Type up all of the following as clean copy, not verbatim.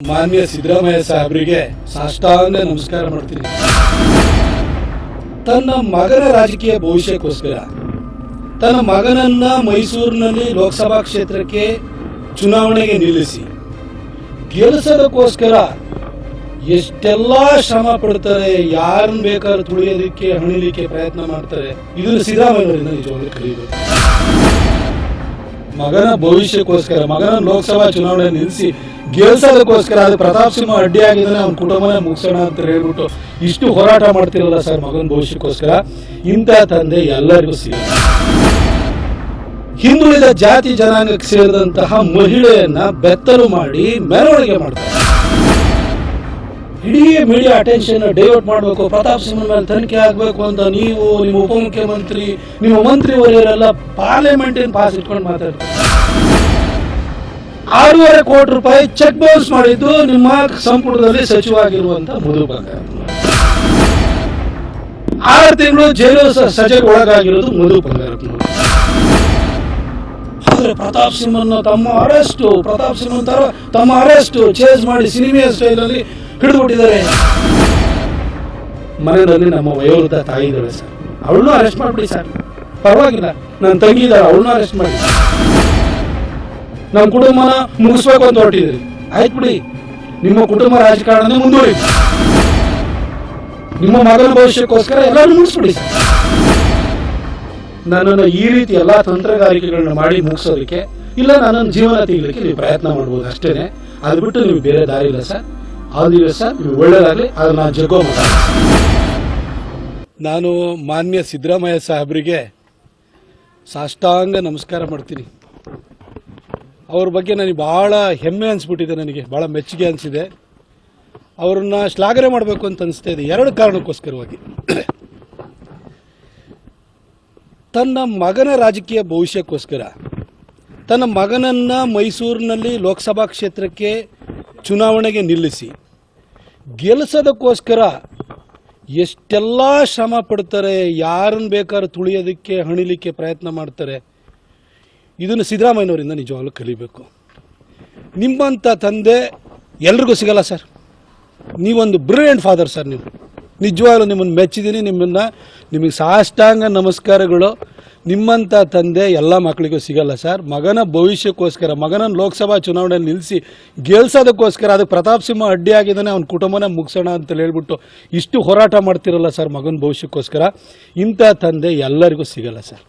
ಮಾನ್ಯ ಸಿದ್ದರಾಮಯ್ಯ ಸಾಹೇಬರಿಗೆ ಸಾಷ್ಟಾಂಗ ನಮಸ್ಕಾರ ಮಾಡ್ತೀನಿ. ತನ್ನ ಮಗನ ರಾಜಕೀಯ ಭವಿಷ್ಯಕ್ಕೋಸ್ಕರ ತನ್ನ ಮಗನನ್ನ ಮೈಸೂರಿನಲ್ಲಿ ಲೋಕಸಭಾ ಕ್ಷೇತ್ರಕ್ಕೆ ಚುನಾವಣೆಗೆ ನಿಲ್ಲಿಸಿ ಗೆಲ್ಲಿಸೋದಕ್ಕೋಸ್ಕರ ಎಷ್ಟೆಲ್ಲಾ ಶ್ರಮ ಪಡ್ತಾರೆ, ಯಾರನ್ನ ಬೇಕಾದ್ರೂ ತುಳಿಯೋದಕ್ಕೆ ಹಣಿಲಿಕ್ಕೆ ಪ್ರಯತ್ನ ಮಾಡ್ತಾರೆ. ಇದನ್ನು ಸಿದ್ದರಾಮಯ್ಯವರಿಂದ ನಿಜವಾಗ್ಲೂ ಕಲಿಬೇಕು. ಮಗನ ಭವಿಷ್ಯಕ್ಕೋಸ್ಕರ ಮಗನ ಲೋಕಸಭಾ ಚುನಾವಣೆ ನಿಲ್ಲಿಸಿ ಗೆಲ್ಸೋದಕ್ಕೋಸ್ಕರ ಅದು ಪ್ರತಾಪ್ ಸಿಂಹ ಅಡ್ಡಿಯಾಗಿದ್ದಾನೆ, ಅವನ ಕುಟುಂಬನೇ ಮುಗಿಸೋಣ ಅಂತ ಹೇಳ್ಬಿಟ್ಟು ಇಷ್ಟು ಹೋರಾಟ ಮಾಡ್ತಿರಲ್ಲ ಸರ್ ಮಗನ ಭವಿಷ್ಯಕ್ಕೋಸ್ಕರ. ಇಂಥ ತಂದೆ ಎಲ್ಲರಿಗೂ ಸಿಗ ಹಿಂದುಳಿದ ಜಾತಿ ಜನಾಂಗಕ್ಕೆ ಸೇರಿದಂತಹ ಮಹಿಳೆಯನ್ನ ಬೆತ್ತಲು ಮಾಡಿ ಮೆರವಣಿಗೆ ಮಾಡ್ತಾರೆ. ಇಡೀ ಮೀಡಿಯಾ ಅಟೆನ್ಷನ್ ಡೈವರ್ಟ್ ಮಾಡಬೇಕು, ಪ್ರತಾಪ್ ಸಿಂಹ ಮೇಲೆ ತನಿಖೆ ಆಗಬೇಕು ಅಂತ ನೀವು, ನಿಮ್ಮ ಉಪಮುಖ್ಯಮಂತ್ರಿ, ನಿಮ್ಮ ಮಂತ್ರಿವರೆಲ್ಲ ಪಾರ್ಲಿಮೆಂಟಿನ ಪಾಸ್ ಇಟ್ಕೊಂಡು ಮಾತಾಡ್ತಾರೆ. 6.5 ಕೋಟಿ ರೂಪಾಯಿ ಚೆಕ್ ಬೌನ್ಸ್ ಮಾಡಿದ್ದು ನಿಮ್ಮ ಸಂಪುಟದಲ್ಲಿ ಸಚಿವರಾಗಿರುವಂತ ಮಧು ಬಂಗಾರಪ್ಪ. 6 ತಿಂಗಳು ಜೈಲು ಸಜೆಗೆ ಒಳಗಾಗಿರೋದು ಮಧು ಬಂಗಾರಪ್ಪನವರು. ಆದ್ರೆ ಪ್ರತಾಪ್ ಸಿಂಹನ ತಮ್ಮ ಅರೆಸ್ಟ್ ಚೇಸ್ ಮಾಡಿ ಸಿನಿಮಾ ಸ್ಟೈಲ್ ಅಲ್ಲಿ ಹಿಡಿದುಬಿಟ್ಟಿದ್ದಾರೆ. ಮನೆಯಲ್ಲಿ ನಮ್ಮ ವಯೋವೃದ್ಧ ತಾಯಿ ಇದ್ದಾಳೆ ಸರ್, ಅವಳನ್ನೂ ಅರೆಸ್ಟ್ ಮಾಡ್ಬಿಡಿ ಸರ್, ಪರವಾಗಿಲ್ಲ. ನನ್ನ ತಂಗಿ ಇದ್ದಾಳೆ, ಅವಳನ್ನೂ ಅರೆಸ್ಟ್ ಮಾಡಿ. ನಮ್ಮ ಕುಟುಂಬನ ಮುಗಿಸ್ಬೇಕು ಅಂತ ಹೊರಟಿದ್ರಿ, ಆಯ್ತು ಬಿಡಿ, ನಿಮ್ಮ ಕುಟುಂಬ ರಾಜಕಾರಣನೇ ಮುಂದುವರಿ. ನಿಮ್ಮ ಮಗನ ಭವಿಷ್ಯಕ್ಕೋಸ್ಕರ ಎಲ್ಲರೂ ಮುಗಿಸ್ಬಿಡಿ ಸರ್. ನನ್ನನ್ನು ಈ ರೀತಿ ಎಲ್ಲಾ ತಂತ್ರಗಾರಿಕೆಗಳನ್ನ ಮಾಡಿ ಮುಗಿಸೋದಕ್ಕೆ ಇಲ್ಲ, ನನ್ನನ್ನು ಜೀವನ ತೆಗಿಲಿಕ್ಕೆ ನೀವು ಪ್ರಯತ್ನ ಮಾಡ್ಬೋದು ಅಷ್ಟೇನೆ. ಅದು ಬಿಟ್ಟು ನೀವು ಬೇರೆ ದಾರಿ ಇಲ್ಲ ಸರ್. ಆದಿಲ್ಲ ಸರ್, ನೀವು ಒಳ್ಳೇದಾಗಲಿ. ಅದು ನಾನು ಜಗ್ಗೋ ನಾನು ಮಾನ್ಯ ಸಿದ್ದರಾಮಯ್ಯ ಸಾಹೇಬರಿಗೆ ಸಾಷ್ಟಾಂಗ ನಮಸ್ಕಾರ ಮಾಡ್ತೀನಿ. ಅವ್ರ ಬಗ್ಗೆ ನನಗೆ ಬಹಳ ಹೆಮ್ಮೆ ಅನಿಸ್ಬಿಟ್ಟಿದೆ, ನನಗೆ ಬಹಳ ಮೆಚ್ಚುಗೆ ಅನಿಸಿದೆ. ಅವ್ರನ್ನ ಶ್ಲಾಘನೆ ಮಾಡಬೇಕು ಅಂತ ಅನಿಸ್ತಾ ಇದೆ 2 ಕಾರಣಕ್ಕೋಸ್ಕರವಾಗಿ. ತನ್ನ ಮಗನ ರಾಜಕೀಯ ಭವಿಷ್ಯಕ್ಕೋಸ್ಕರ ತನ್ನ ಮಗನನ್ನ ಮೈಸೂರಿನಲ್ಲಿ ಲೋಕಸಭಾ ಕ್ಷೇತ್ರಕ್ಕೆ ಚುನಾವಣೆಗೆ ನಿಲ್ಲಿಸಿ ಗೆಲ್ಲಿಸೋದಕ್ಕೋಸ್ಕರ ಎಷ್ಟೆಲ್ಲಾ ಶ್ರಮ ಪಡ್ತಾರೆ, ಯಾರನ್ನ ಬೇಕಾದ್ರೂ ತುಳಿಯೋದಕ್ಕೆ ಹಣಿಲಿಕ್ಕೆ ಪ್ರಯತ್ನ ಮಾಡ್ತಾರೆ. ಇದನ್ನು ಸಿದ್ದರಾಮಯ್ಯವರಿಂದ ನಿಜವಾಗ್ಲೂ ಕಲಿಬೇಕು. ನಿಮ್ಮಂಥ ತಂದೆ ಎಲ್ರಿಗೂ ಸಿಗಲ್ಲ ಸರ್. ನೀವೊಂದು ಬ್ರಿಲಿಯಂಟ್ ಫಾದರ್ ಸರ್. ನೀವು ನಿಜವಾಗ್ಲೂ ನಿಮ್ಮನ್ನು ಮೆಚ್ಚಿದ್ದೀನಿ. ನಿಮಗೆ ಸಾಷ್ಟಾಂಗ ನಮಸ್ಕಾರಗಳು. ನಿಮ್ಮಂಥ ತಂದೆ ಎಲ್ಲ ಮಕ್ಕಳಿಗೂ ಸಿಗಲ್ಲ ಸರ್. ಮಗನ ಭವಿಷ್ಯಕ್ಕೋಸ್ಕರ ಮಗನನ್ನು ಲೋಕಸಭಾ ಚುನಾವಣೆಯಲ್ಲಿ ನಿಲ್ಲಿಸಿ ಗೆಲ್ಸೋದಕ್ಕೋಸ್ಕರ ಅದು ಪ್ರತಾಪ್ ಸಿಂಹ ಅಡ್ಡಿಯಾಗಿದ್ದಾನೆ, ಅವನ ಕುಟುಂಬನೇ ಮುಗಿಸೋಣ ಅಂತ ಹೇಳ್ಬಿಟ್ಟು ಇಷ್ಟು ಹೋರಾಟ ಮಾಡ್ತಿರಲ್ಲ ಸರ್ ಮಗನ ಭವಿಷ್ಯಕ್ಕೋಸ್ಕರ. ಇಂಥ ತಂದೆ ಎಲ್ಲರಿಗೂ ಸಿಗಲ್ಲ ಸರ್.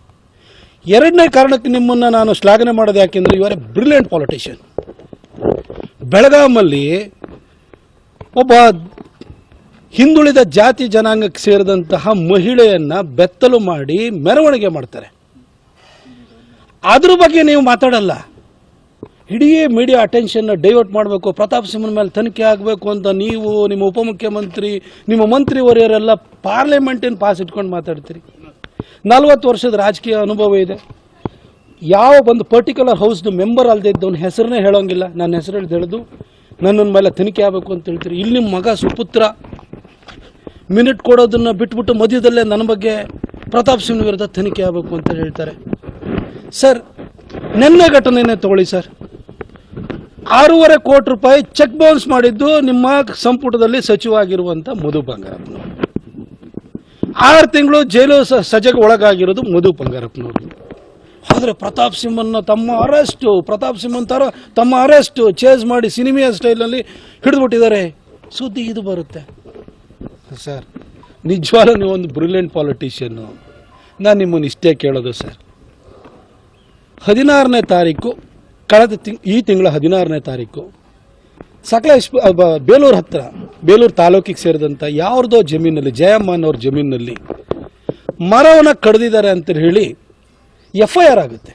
2ನೇ ಕಾರಣಕ್ಕೆ ನಿಮ್ಮನ್ನು ನಾನು ಶ್ಲಾಘನೆ ಮಾಡೋದು ಯಾಕೆಂದರೆ you are a brilliant politician. ಬೆಳಗಾಮಲ್ಲಿ ಒಬ್ಬ ಹಿಂದುಳಿದ ಜಾತಿ ಜನಾಂಗಕ್ಕೆ ಸೇರಿದಂತಹ ಮಹಿಳೆಯನ್ನ ಬೆತ್ತಲು ಮಾಡಿ ಮೆರವಣಿಗೆ ಮಾಡ್ತಾರೆ. ಅದ್ರ ಬಗ್ಗೆ ನೀವು ಮಾತಾಡಲ್ಲ. ಇಡೀ ಮೀಡಿಯಾ ಅಟೆನ್ಷನ್ ಡೈವರ್ಟ್ ಮಾಡಬೇಕು, ಪ್ರತಾಪ್ ಸಿಂಹನ ಮೇಲೆ ತನಿಖೆ ಆಗಬೇಕು ಅಂತ ನೀವು, ನಿಮ್ಮ ಉಪಮುಖ್ಯಮಂತ್ರಿ, ನಿಮ್ಮ ಮಂತ್ರಿವರೆಲ್ಲ ಪಾರ್ಲಿಮೆಂಟಿನ ಪಾಸ್ ಇಟ್ಕೊಂಡು ಮಾತಾಡ್ತೀರಿ. 40 ವರ್ಷದ ರಾಜಕೀಯ ಅನುಭವ ಇದೆ. ಯಾವ ಒಂದು ಪರ್ಟಿಕ್ಯುಲರ್ ಹೌಸ್ದು ಮೆಂಬರ್ ಅಲ್ಲದೆ ಇದ್ದವನ ಹೆಸರನ್ನೇ ಹೇಳೋಂಗಿಲ್ಲ. ನನ್ನ ಹೆಸರು ಹೇಳಿದು ನನ್ನ ಮೇಲೆ ತನಿಖೆ ಆಗಬೇಕು ಅಂತ ಹೇಳ್ತೀರಿ. ಇಲ್ಲಿ ನಿಮ್ಮ ಮಗ ಸುಪುತ್ರ ಮಿನಿಟ್ ಕೊಡೋದನ್ನ ಬಿಟ್ಬಿಟ್ಟು ಮಧ್ಯದಲ್ಲೇ ನನ್ನ ಬಗ್ಗೆ ಪ್ರತಾಪ್ ಸಿಂಹ ವಿರುದ್ಧ ತನಿಖೆ ಆಗಬೇಕು ಅಂತ ಹೇಳ್ತಾರೆ. ಸರ್, ನಿನ್ನೆ ಘಟನೆನೇ ತಗೊಳ್ಳಿ ಸರ್. 6.5 ಕೋಟಿ ರೂಪಾಯಿ ಚೆಕ್ ಬೌನ್ಸ್ ಮಾಡಿದ್ದು ನಿಮ್ಮ ಸಂಪುಟದಲ್ಲಿ ಸಚಿವರಾಗಿರುವಂತ ಮಧು ಬಂಗಾರಪ್ಪನವರು. 6 ತಿಂಗಳು ಜೈಲು ಸಜೆಗೆ ಒಳಗಾಗಿರೋದು ಮಧು ಬಂಗಾರಪ್ಪನವರು. ಆದರೆ ಪ್ರತಾಪ್ ಸಿಂಹನ ತಮ್ಮ ಅರೆಸ್ಟ್ ಚೇಸ್ ಮಾಡಿ ಸಿನಿಮಾ ಸ್ಟೈಲ್ನಲ್ಲಿ ಹಿಡಿದುಬಿಟ್ಟಿದ್ದಾರೆ. ಸುದ್ದಿ ಇದು ಬರುತ್ತೆ ಸರ್. ನಿಜವಾಗ್ಲೂ ನೀವೊಂದು ಬ್ರಿಲಿಯಂಟ್ ಪಾಲಿಟಿಷಿಯನ್ನು. ನಾನು ನಿಮ್ಮನ್ನು ಇಷ್ಟೇ ಕೇಳೋದು ಸರ್. 16ನೇ ತಾರೀಕು ಈ ತಿಂಗಳ 16ನೇ ತಾರೀಕು ಬೇಲೂರು ಹತ್ರ, ಬೇಲೂರು ತಾಲೂಕಿಗೆ ಸೇರಿದಂಥ ಯಾವ್ದೋ ಜಮೀನಲ್ಲಿ, ಜಯಮ್ಮನ್ ಅವ್ರ ಜಮೀನಲ್ಲಿ ಮರವನ್ನು ಕಡಿದಿದ್ದಾರೆ ಅಂತ ಹೇಳಿ FIR ಆಗುತ್ತೆ.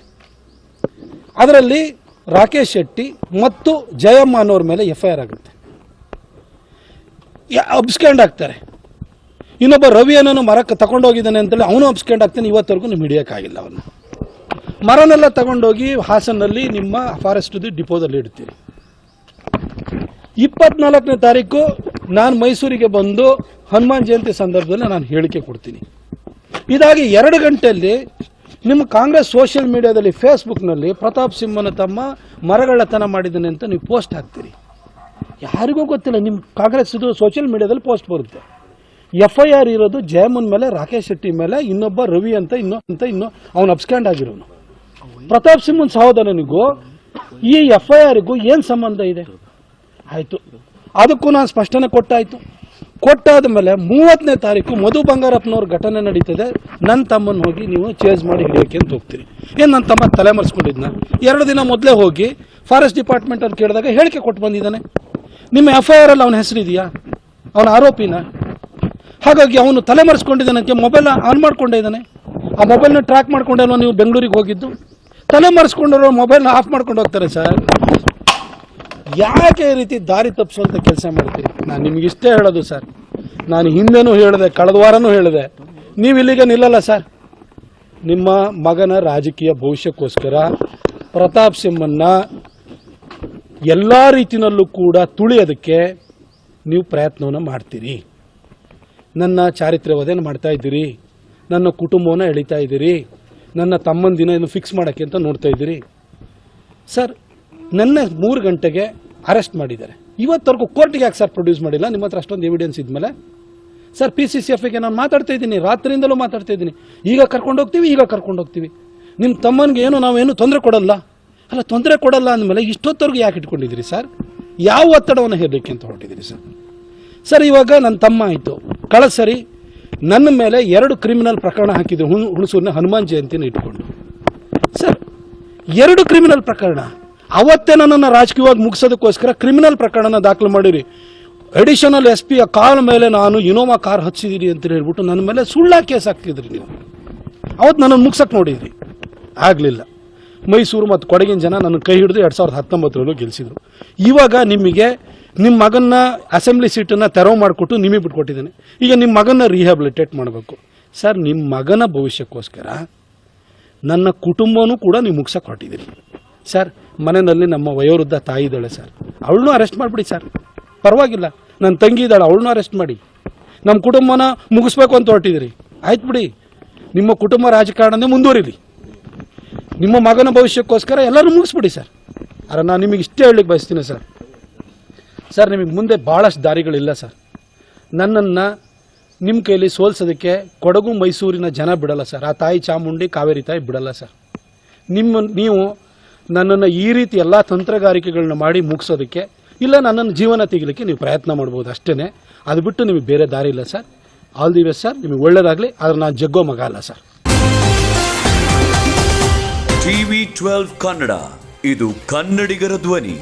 ಅದರಲ್ಲಿ ರಾಕೇಶ್ ಶೆಟ್ಟಿ ಮತ್ತು ಜಯಮ್ಮ ಅನ್ನೋರ ಮೇಲೆ FIR ಆಗುತ್ತೆ. ಅಬ್ಸ್ಕ್ಯಾಂಡ್ ಆಗ್ತಾರೆ. ಇನ್ನೊಬ್ಬ ರವಿ ಅನ್ನೋನು ಮರಕ್ಕೆ ತಗೊಂಡೋಗಿದ್ದಾನೆ ಅಂತೇಳಿ ಅವನು ಅಬ್ಸ್ಕ್ಯಾಂಡ್ ಆಗ್ತಾನೆ. ಇವತ್ತವರೆಗೂ ನೀವು ಹಿಡಿಯೋಕ್ಕಾಗಿಲ್ಲ ಅವನು. ಮರನೆಲ್ಲ ತಗೊಂಡೋಗಿ ಹಾಸನಲ್ಲಿ ನಿಮ್ಮ ಫಾರೆಸ್ಟ್ ಡಿಪೋದಲ್ಲಿ ಇಡ್ತೀರಿ. 24ನೇ ತಾರೀಕು ನಾನು ಮೈಸೂರಿಗೆ ಬಂದು ಹನುಮಾನ್ ಜಯಂತಿ ಸಂದರ್ಭದಲ್ಲಿ ನಾನು ಹೇಳಿಕೆ ಕೊಡ್ತೀನಿ. ಇದಾಗಿ 2 ಗಂಟೆಯಲ್ಲಿ ನಿಮ್ಮ ಕಾಂಗ್ರೆಸ್ ಸೋಷಿಯಲ್ ಮೀಡಿಯಾದಲ್ಲಿ, ಫೇಸ್ಬುಕ್ನಲ್ಲಿ ಪ್ರತಾಪ್ ಸಿಂಹನ ತಮ್ಮ ಮರಗಳ್ಳತನ ಮಾಡಿದ್ದಾನೆ ಅಂತ ನೀವು ಪೋಸ್ಟ್ ಹಾಕ್ತೀರಿ. ಯಾರಿಗೂ ಗೊತ್ತಿಲ್ಲ. ನಿಮ್ಮ ಕಾಂಗ್ರೆಸ್ದು ಸೋಷಿಯಲ್ ಮೀಡಿಯಾದಲ್ಲಿ ಪೋಸ್ಟ್ ಬರುತ್ತೆ. FIR ಇರೋದು ಜಯಮನ್ ಮೇಲೆ, ರಾಕೇಶ್ ಶೆಟ್ಟಿ ಮೇಲೆ, ಇನ್ನೊಬ್ಬ ರವಿ ಅಂತ ಇನ್ನು ಅವನು ಅಬ್ಸ್ಕ್ಯಾಂಡ್ ಆಗಿರೋನು. ಪ್ರತಾಪ್ ಸಿಂಹನ್ ಸಹೋದರನಿಗೂ ಈ FIRಗೂ ಏನು ಸಂಬಂಧ ಇದೆ? ಆಯಿತು, ಅದಕ್ಕೂ ನಾನು ಸ್ಪಷ್ಟನೆ ಕೊಟ್ಟಾಯಿತು. ಕೊಟ್ಟಾದ ಮೇಲೆ 30ನೇ ತಾರೀಕು ಮಧು ಬಂಗಾರಪ್ಪನವ್ರ ಘಟನೆ ನಡೀತದೆ. ನನ್ನ ತಮ್ಮನ ಹೋಗಿ ನೀವು ಚೇಂಜ್ ಮಾಡಿ ಹಿಡಿಯೋಕೆ ಅಂತ ಹೋಗ್ತೀರಿ. ಏನು ನನ್ನ ತಮ್ಮ ತಲೆ ಮರೆಸ್ಕೊಂಡಿದ್ನ? 2 ದಿನ ಮೊದಲೇ ಹೋಗಿ ಫಾರೆಸ್ಟ್ ಡಿಪಾರ್ಟ್ಮೆಂಟ್ ಅಂತ ಕೇಳಿದಾಗ ಹೇಳಿಕೆ ಕೊಟ್ಟು ಬಂದಿದ್ದಾನೆ. ನಿಮ್ಮ FIR ಅಲ್ಲಿ ಅವನ ಹೆಸರಿದೆಯಾ? ಅವನ ಆರೋಪಿನ? ಹಾಗಾಗಿ ಅವನು ತಲೆ ಮರೆಸ್ಕೊಂಡಿದ್ದಾನಕ್ಕೆ ಮೊಬೈಲ್ ಆನ್ ಮಾಡ್ಕೊಂಡೇ ಇದ್ದಾನೆ. ಆ ಮೊಬೈಲ್ನ ಟ್ರ್ಯಾಕ್ ಮಾಡ್ಕೊಂಡಲ್ವ ನೀವು ಬೆಂಗಳೂರಿಗೆ ಹೋಗಿದ್ದು? ತಲೆ ಮರೆಸ್ಕೊಂಡಿರೋ ಮೊಬೈಲ್ನ ಆಫ್ ಮಾಡ್ಕೊಂಡು ಹೋಗ್ತಾರೆ ಸರ್. ಯಾಕೆ ಈ ರೀತಿ ದಾರಿ ತಪ್ಪಿಸುವಂಥ ಕೆಲಸ ಮಾಡ್ತೀರಿ? ನಾನು ನಿಮ್ಗೆ ಇಷ್ಟೇ ಹೇಳೋದು ಸರ್. ನಾನು ಹಿಂದೆನೂ ಹೇಳಿದೆ, ಕಳೆದ ವಾರನೂ ಹೇಳಿದೆ, ನೀವು ಇಲ್ಲಿಗೆ ನಿಲ್ಲಲ್ಲ ಸರ್. ನಿಮ್ಮ ಮಗನ ರಾಜಕೀಯ ಭವಿಷ್ಯಕ್ಕೋಸ್ಕರ ಪ್ರತಾಪ್ ಸಿಂಹನ್ನ ಎಲ್ಲ ರೀತಿಯಲ್ಲೂ ಕೂಡ ತುಳಿಯೋದಕ್ಕೆ ನೀವು ಪ್ರಯತ್ನವನ್ನು ಮಾಡ್ತೀರಿ. ನನ್ನ ಚಾರಿತ್ರ್ಯ ವಧೆನ ಮಾಡ್ತಾ ಇದ್ದೀರಿ, ನನ್ನ ಕುಟುಂಬವನ್ನು ಎಳಿತಾ ಇದ್ದೀರಿ, ನನ್ನ ತಮ್ಮನ ದಿನ ಇನ್ನು ಫಿಕ್ಸ್ ಮಾಡೋಕ್ಕೆ ಅಂತ ನೋಡ್ತಾ ಇದ್ದೀರಿ ಸರ್. ನನ್ನ 3 ಗಂಟೆಗೆ ಅರೆಸ್ಟ್ ಮಾಡಿದ್ದಾರೆ. ಇವತ್ತವರೆಗೂ ಕೋರ್ಟಿಗೆ ಯಾಕೆ ಸರ್ ಪ್ರೊಡ್ಯೂಸ್ ಮಾಡಿಲ್ಲ? ನಿಮ್ಮ ಹತ್ರ ಅಷ್ಟೊಂದು ಎವಿಡೆನ್ಸ್ ಇದ್ಮೇಲೆ ಸರ್. PCCFಗೆ ನಾನು ಮಾತಾಡ್ತಾ ಇದ್ದೀನಿ, ರಾತ್ರಿಯಿಂದಲೂ ಮಾತಾಡ್ತಾ ಇದ್ದೀನಿ. ಈಗ ಕರ್ಕೊಂಡು ಹೋಗ್ತೀವಿ. ನಿಮ್ಮ ತಮ್ಮನಿಗೆ ಏನು ನಾವೇನು ತೊಂದರೆ ಕೊಡಲ್ಲ. ಅಲ್ಲ, ತೊಂದರೆ ಕೊಡಲ್ಲ ಅಂದಮೇಲೆ ಇಷ್ಟೊತ್ತವರೆಗೂ ಯಾಕೆ ಇಟ್ಕೊಂಡಿದ್ದೀರಿ ಸರ್? ಯಾವ ಒತ್ತಡವನ್ನು ಹೇರಲಿಕ್ಕೆ ಅಂತ ಹೊರಟಿದ್ದೀರಿ ಸರ್? ಸರ್, ಇವಾಗ ನನ್ನ ತಮ್ಮ ಆಯಿತು, ಕಳೆದ ಸರಿ ನನ್ನ ಮೇಲೆ 2 ಕ್ರಿಮಿನಲ್ ಪ್ರಕರಣ ಹಾಕಿದ್ರು. ಹುಣಸೂರಿನ ಹನುಮಾನ್ ಜಯಂತಿನ ಇಟ್ಕೊಂಡು ಸರ್, 2 ಕ್ರಿಮಿನಲ್ ಪ್ರಕರಣ. ಅವತ್ತೇ ನನ್ನನ್ನು ರಾಜಕೀಯವಾಗಿ ಮುಗಿಸೋದಕ್ಕೋಸ್ಕರ ಕ್ರಿಮಿನಲ್ ಪ್ರಕರಣನ ದಾಖಲು ಮಾಡಿರಿ. ಅಡಿಷನಲ್ SP ಕಾಲ್ ಮೇಲೆ ನಾನು ಇನೋವಾ ಕಾರ್ ಹಚ್ಚಿದ್ದೀರಿ ಅಂತ ಹೇಳ್ಬಿಟ್ಟು ನನ್ನ ಮೇಲೆ ಸುಳ್ಳ ಕೇಸ್ ಹಾಕ್ತಿದ್ರಿ ನೀವು. ಅವತ್ತು ನನ್ನನ್ನು ಮುಗ್ಸಕ್ಕೆ ನೋಡಿದ್ರಿ, ಆಗಲಿಲ್ಲ. ಮೈಸೂರು ಮತ್ತು ಕೊಡಗಿನ ಜನ ನನ್ನ ಕೈ ಹಿಡಿದು 2019 ಗೆಲ್ಲಿಸಿದ್ರು. ಇವಾಗ ನಿಮಗೆ ನಿಮ್ಮ ಮಗನ ಅಸೆಂಬ್ಲಿ ಸೀಟನ್ನು ತೆರವು ಮಾಡಿಕೊಟ್ಟು ನಿಮಗೆ ಬಿಟ್ಕೊಟ್ಟಿದ್ದೇನೆ. ಈಗ ನಿಮ್ಮ ಮಗನ ರಿಹ್ಯಾಬಿಲಿಟೇಟ್ ಮಾಡಬೇಕು ಸರ್. ನಿಮ್ಮ ಮಗನ ಭವಿಷ್ಯಕ್ಕೋಸ್ಕರ ನನ್ನ ಕುಟುಂಬನೂ ಕೂಡ ನೀವು ಮುಗ್ಸಕ್ಕೆ ಹೊರಟಿದ್ದೀರಿ ಸರ್. ಮನೆಯಲ್ಲಿ ನಮ್ಮ ವಯೋವೃದ್ಧ ತಾಯಿ ಇದ್ದಾಳೆ ಸರ್, ಅವಳನ್ನೂ ಅರೆಸ್ಟ್ ಮಾಡಿಬಿಡಿ ಸರ್, ಪರವಾಗಿಲ್ಲ. ನನ್ನ ತಂಗಿ ಇದ್ದಾಳೆ, ಅವಳನ್ನೂ ಅರೆಸ್ಟ್ ಮಾಡಿ. ನಮ್ಮ ಕುಟುಂಬನ ಮುಗಿಸ್ಬೇಕು ಅಂತ ಹೊರಟಿದ್ದೀರಿ, ಆಯ್ತು ಬಿಡಿ. ನಿಮ್ಮ ಕುಟುಂಬ ರಾಜಕಾರಣನೇ ಮುಂದುವರಿಲಿ. ನಿಮ್ಮ ಮಗನ ಭವಿಷ್ಯಕ್ಕೋಸ್ಕರ ಎಲ್ಲರೂ ಮುಗಿಸ್ಬಿಡಿ ಸರ್. ಆದರೆ ನಾನು ನಿಮಗೆ ಇಷ್ಟೇ ಹೇಳಲಿಕ್ಕೆ ಬಯಸ್ತೀನಿ ಸರ್. ಸರ್, ನಿಮಗೆ ಮುಂದೆ ಭಾಳಷ್ಟು ದಾರಿಗಳಿಲ್ಲ ಸರ್. ನನ್ನನ್ನು ನಿಮ್ಮ ಕೈಲಿ ಸೋಲ್ಸೋದಕ್ಕೆ ಕೊಡಗು ಮೈಸೂರಿನ ಜನ ಬಿಡಲ್ಲ ಸರ್. ಆ ತಾಯಿ ಚಾಮುಂಡಿ ಕಾವೇರಿ ತಾಯಿ ಬಿಡಲ್ಲ ಸರ್. ನೀವು ನನ್ನನ್ನು ಈ ರೀತಿ ಎಲ್ಲ ತಂತ್ರಗಾರಿಕೆಗಳನ್ನ ಮಾಡಿ ಮುಗಿಸೋದಕ್ಕೆ, ಇಲ್ಲ ನನ್ನನ್ನು ಜೀವನ ತೆಗಿಲಿಕ್ಕೆ ನೀವು ಪ್ರಯತ್ನ ಮಾಡ್ಬೋದು ಅಷ್ಟೇ. ಅದು ಬಿಟ್ಟು ನಿಮಗೆ ಬೇರೆ ದಾರಿ ಇಲ್ಲ sir. All the best sir, ನಿಮಗೆ ಒಳ್ಳೇದಾಗಲಿ. ಆದರೆ ನಾನು ಜಗ್ಗೋ ಮಗ ಅಲ್ಲ ಸರ್. TV12 ಕನ್ನಡ, ಇದು ಕನ್ನಡಿಗರ ಧ್ವನಿ.